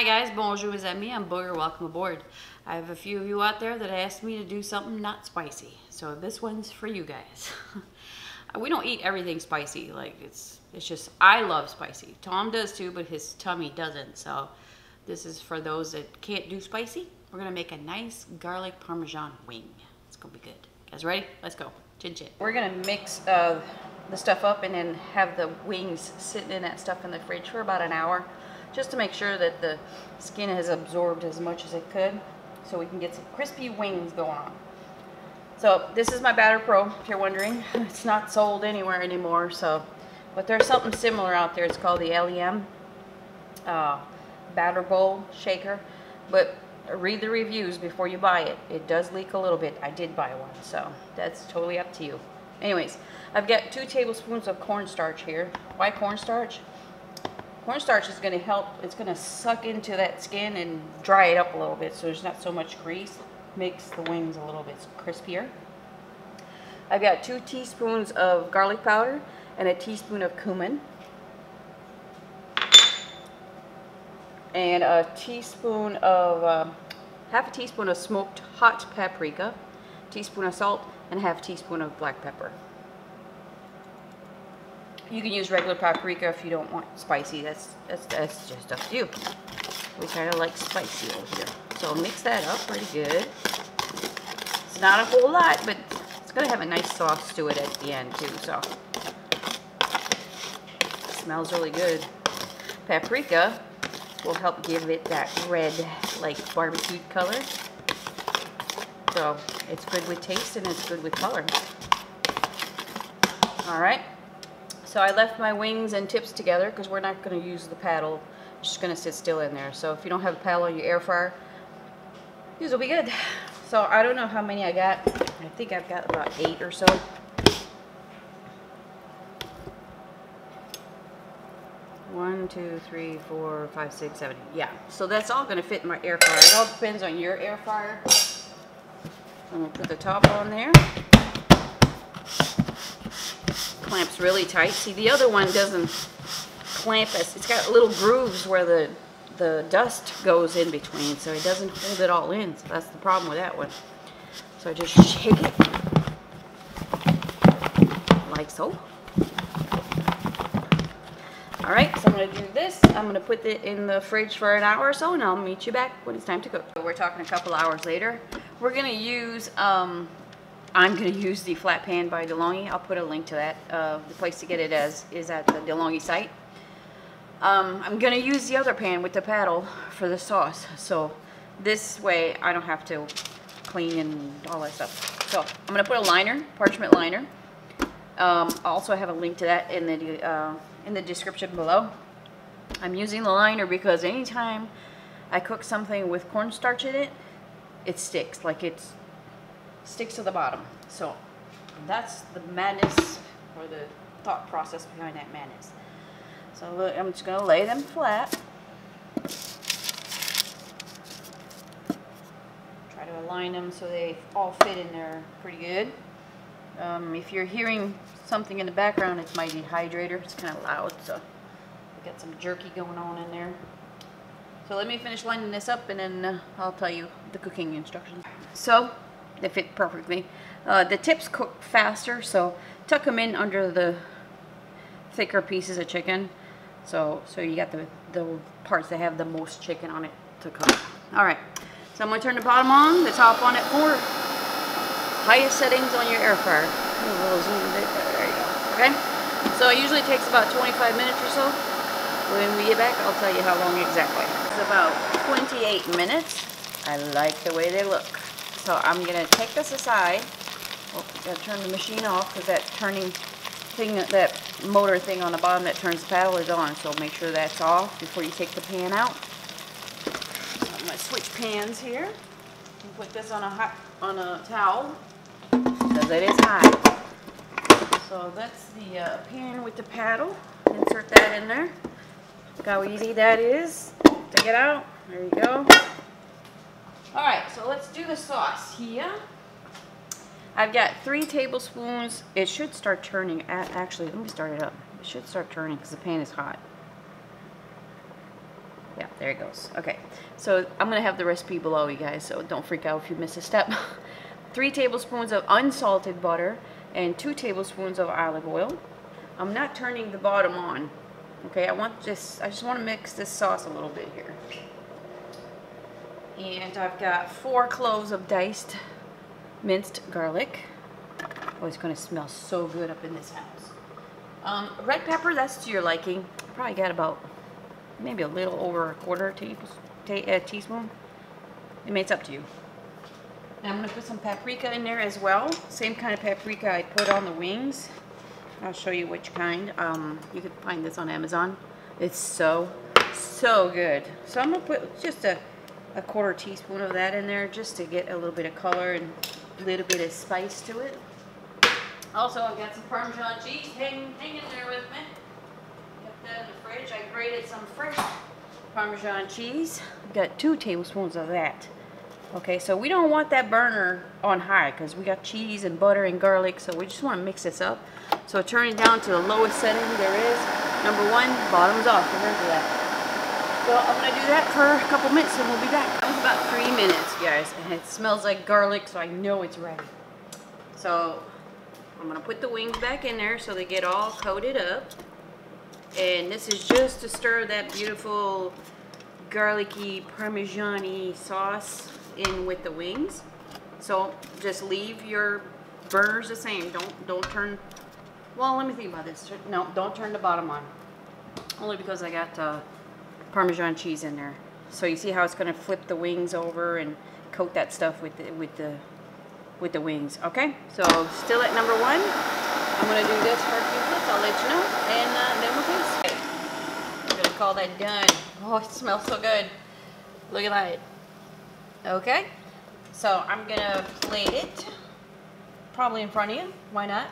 Hi guys, bonjour mes amis, I'm Booger, welcome aboard. I have a few of you out there that asked me to do something not spicy, so this one's for you guys. We don't eat everything spicy, like it's just, I love spicy. Tom does too, but his tummy doesn't, so this is for those that can't do spicy. We're gonna make a nice garlic Parmesan wing. It's gonna be good. You guys ready? Let's go. Chin chin. We're gonna mix the stuff up and then have the wings sitting in that stuff in the fridge for about an hour, just to make sure that the skin has absorbed as much as it could, so we can get some crispy wings going on. So this is my batter pro, if you're wondering. It's not sold anywhere anymore, so, but there's something similar out there. It's called the LEM batter bowl shaker, but read the reviews before you buy it. It does leak a little bit. I did buy one, so that's totally up to you. Anyways, I've got 2 tablespoons of cornstarch here. Why cornstarch? Cornstarch is going to help, it's going to suck into that skin and dry it up a little bit so there's not so much grease. Makes the wings a little bit crispier. I've got 2 teaspoons of garlic powder and a teaspoon of cumin. And a teaspoon of, half a teaspoon of smoked hot paprika, teaspoon of salt, and half a teaspoon of black pepper. You can use regular paprika if you don't want spicy. That's just up to you. We kind of like spicy over here. So mix that up pretty good. It's not a whole lot, but it's going to have a nice sauce to it at the end too. So it smells really good. Paprika will help give it that red, like barbecued color. So it's good with taste and it's good with color. All right. So I left my wings and tips together because we're not going to use the paddle. It's just going to sit still in there. So if you don't have a paddle on your air fryer, these will be good. So I don't know how many I got. I think I've got about 8 or so. One, 2, 3, 4, 5, 6, 7, 8. Yeah. So that's all going to fit in my air fryer. It all depends on your air fryer. I'm going to put the top on there. Clamps really tight. See, the other one doesn't clamp as, it's got little grooves where the dust goes in between, so it doesn't hold it all in. So that's the problem with that one. So I just shake it like so. All right, so I'm going to do this. I'm going to put it in the fridge for an hour or so, and I'll meet you back when it's time to cook. So we're talking a couple hours later. We're going to use I'm going to use the flat pan by Delonghi. I'll put a link to that. The place to get it is at the Delonghi site. I'm going to use the other pan with the paddle for the sauce. So this way I don't have to clean and all that stuff. So I'm going to put a liner, parchment liner. I also have a link to that in the description below. I'm using the liner because anytime I cook something with cornstarch in it, it sticks. Like it's sticks to the bottom. So that's the madness, or the thought process behind that madness. So look, I'm just going to lay them flat. Try to align them so they all fit in there pretty good. If you're hearing something in the background, it's my dehydrator. It's kind of loud, so we got some jerky going on in there. So let me finish lining this up and then I'll tell you the cooking instructions. So they fit perfectly. The tips cook faster, so tuck them in under the thicker pieces of chicken. So you got the parts that have the most chicken on it to cook. All right, so I'm going to turn the bottom on, the top on at 4. Highest settings on your air fryer. A little zoom in there you go. Okay, so it usually takes about 25 minutes or so. When we get back, I'll tell you how long exactly. It's about 28 minutes. I like the way they look. So I'm going to take this aside. Oh, got to turn the machine off because that turning thing, that motor thing on the bottom that turns the paddle is on. So make sure that's off before you take the pan out. So I'm going to switch pans here. And put this on a towel because it is hot. So that's the pan with the paddle. Insert that in there. Look how easy that is. Take it out. There you go. Alright, so let's do the sauce here. I've got 3 tablespoons. It should start turning. Actually, let me start it up. It should start turning because the pan is hot. Yeah, There it goes. Okay, so I'm gonna have the recipe below, you guys, so don't freak out if you miss a step. 3 tablespoons of unsalted butter and 2 tablespoons of olive oil. I'm not turning the bottom on. Okay, I just want to mix this sauce a little bit here. And I've got 4 cloves of diced minced garlic. Oh, it's gonna smell so good up in this house. Red pepper, that's to your liking. I probably got about maybe a little over a quarter teaspoon. I mean, it's up to you. Now I'm gonna put some paprika in there as well. Same kind of paprika I put on the wings. I'll show you which kind. You can find this on Amazon. It's so good. So I'm gonna put just a quarter teaspoon of that in there just to get a little bit of color and a little bit of spice to it. Also, I've got some Parmesan cheese. Hang in there with me. Got that in the fridge. I grated some fresh Parmesan cheese. I've got 2 tablespoons of that. Okay, so we don't want that burner on high because we got cheese and butter and garlic, so we just want to mix this up. So turn it down to the lowest setting there is. Number 1, bottoms off. Remember that. So I'm going to do that for a couple minutes and we'll be back. That was about 3 minutes, guys, and it smells like garlic, so I know it's ready. So I'm going to put the wings back in there so they get all coated up. And this is just to stir that beautiful garlicky Parmesan-y sauce in with the wings. So just leave your burners the same. Don't turn, well, let me think about this. No, don't turn the bottom on. Only because I got Parmesan cheese in there. So you see how it's going to flip the wings over and coat that stuff with the wings. Okay, so still at number 1. I'm going to do this for a few minutes. I'll let you know, and then we'll taste. I'm going to call that done. Oh, it smells so good. Look at that. Okay, so I'm going to plate it probably in front of you. Why not?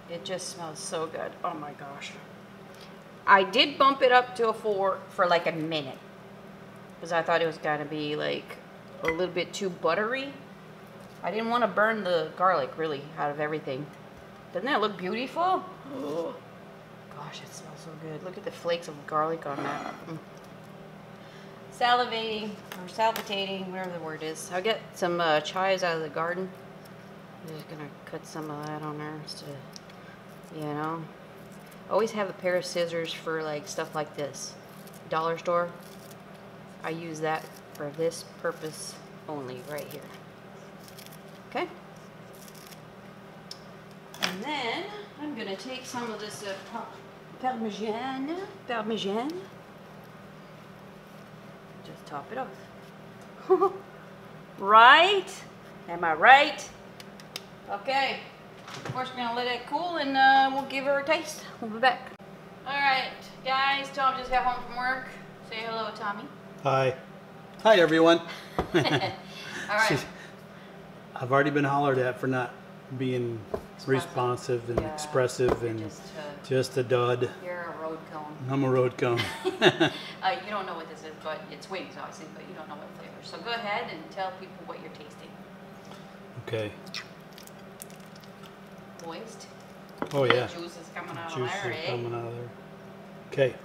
It just smells so good. Oh my gosh. I did bump it up to a 4 for like a minute because I thought it was going to be like a little bit too buttery. I didn't want to burn the garlic really out of everything. Doesn't that look beautiful? Oh, gosh, it smells so good. Look at the flakes of garlic on that. Salivating or salivatating, whatever the word is. I'll get some chives out of the garden. I'm just gonna cut some of that on there just to, you know. Always have a pair of scissors for like stuff like this. Dollar store. I use that for this purpose only right here. Okay. And then I'm gonna take some of this Parmesan. Just top it off. Right? Am I right? Okay. Of course, we're gonna let it cool and we'll give her a taste. We'll be back. All right, guys. Tom just got home from work. Say hello, Tommy. Hi. Hi, everyone. All right. I've already been hollered at for not being responsive and expressive and just a dud. You're a road cone. I'm a road cone. You don't know what this is, but it's wings, obviously, but you don't know what flavor. So go ahead and tell people what you're tasting. Okay. Moist. Oh, yeah. The juice is coming out Juice of there, is coming out of there. Okay.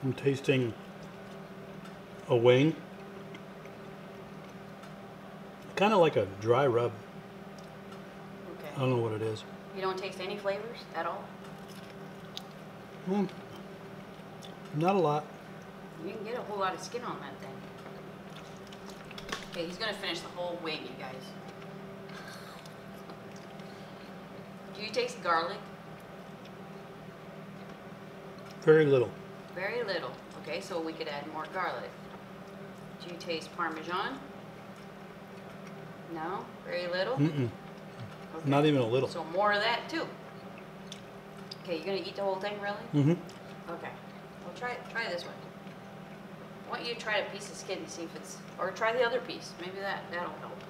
I'm tasting a wing. Kind of like a dry rub. Okay. I don't know what it is. You don't taste any flavors at all? Not a lot. You can get a whole lot of skin on that thing. Okay, he's gonna finish the whole wing, you guys. Do you taste garlic? Very little. Very little. Okay, so we could add more garlic. Do you taste Parmesan? No? Very little? Mm-mm. Okay. Not even a little. So more of that too. Okay, you're gonna eat the whole thing, really? Mm-hmm. Okay. Well, try this one. I want you to try a piece of skin and see if it's, or try the other piece. Maybe that'll help.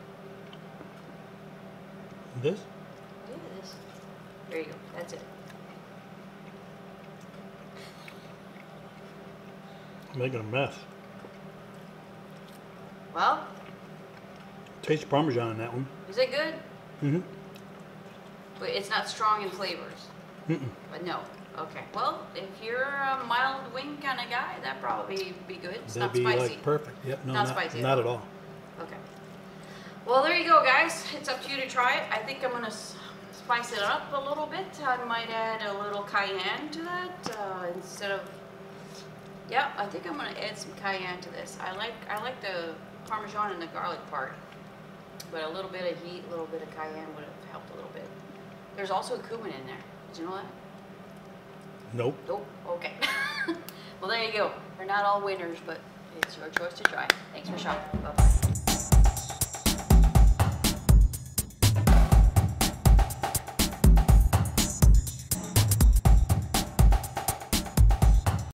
This? Yeah, this. There you go. That's it. I'm making a mess. Well, Taste Parmesan in that one. is it good? Mm-hmm. But it's not strong in flavors. But no. Okay. Well, if you're a mild wing kind of guy, that'd probably be good. It's That'd not be spicy. like perfect. Yep. No, Not spicy not at all. Okay. Well, there you go, guys. It's up to you to try it. I think I'm gonna spice it up a little bit. I might add a little cayenne to that instead of. Yeah, I think I'm gonna add some cayenne to this. I like the Parmesan and the garlic part, but a little bit of heat, a little bit of cayenne would have helped a little bit. There's also cumin in there. Did you know that? Nope. Nope. Okay. Well, there you go. They're not all winners, but it's your choice to try. Thanks for shopping. Bye bye.